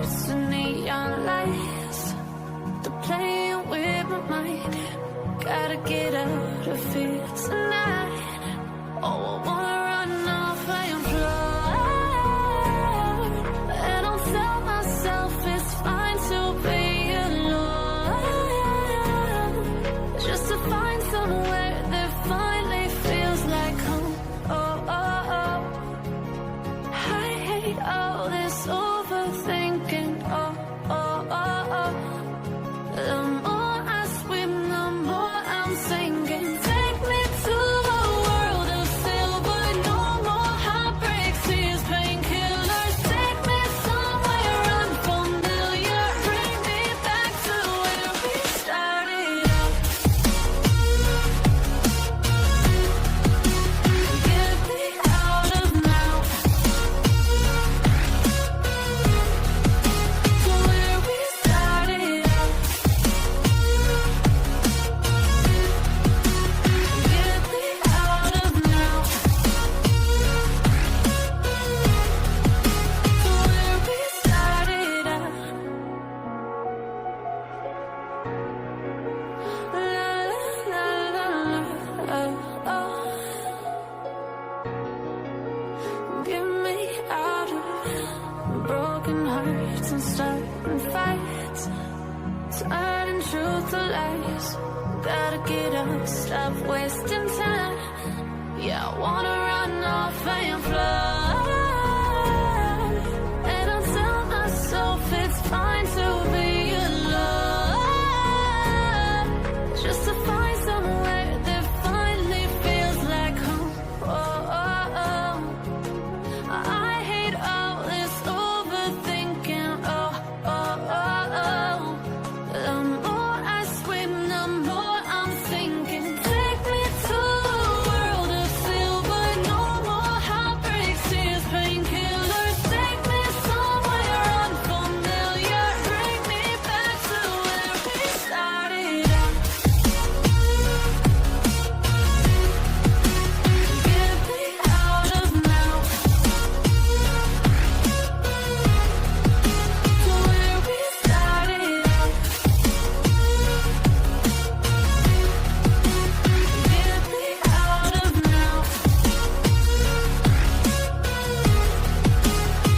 hearts and neon lights. They're playing with my mind. Gotta get out of here tonight. Oh, I wanna run off and fly. And I'll tell myself it's fine to be alone, just to find somewhere that finally feels like home. Oh, oh, oh. I hate all this overthinking. Oh, oh, oh, oh. The more I swim, the more I'm sinking. Take me to a world of silver. No more heartbreaks, tears, painkillers. Take me somewhere unfamiliar. Bring me back to where we started out. Get me out of now. To where we started out. Get me out of now. To where we started out. La la la la, oh, oh. Get me out of broken hearts and starting fights, turning truth to lies. Gotta get up, stop wasting time. Yeah, I wanna run off and fly. And I'll tell myself it's fine to be alone, just to find somewhere that finally feels like home. Oh, oh, oh. I hate all this overthinking. Oh, oh, oh, oh. The more I swim, the more I'm sinking. Take me to a world of silver. No more heartbreaks, tears, painkillers. Take me somewhere unfamiliar. Bring me back to where we started out. Get me out of now. To where we started out. Get me out of now.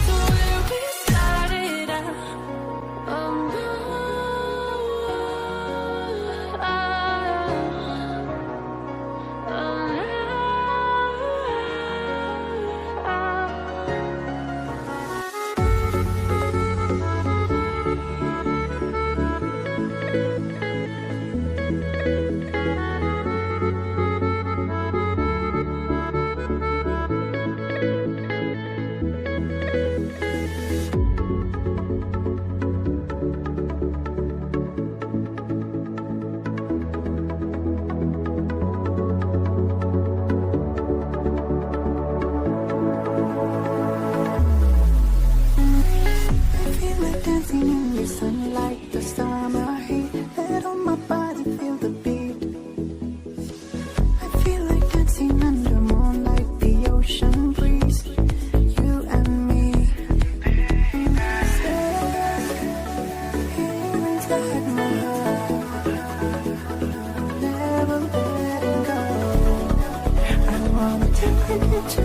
To where we started out. Oh, no. I feel like dancing in your sunlight this summer heat. Let on my body feel the beat. I feel like dancing under moonlight, the ocean breeze. You and me. Stay here inside my heart. Never letting go. I wanna take you to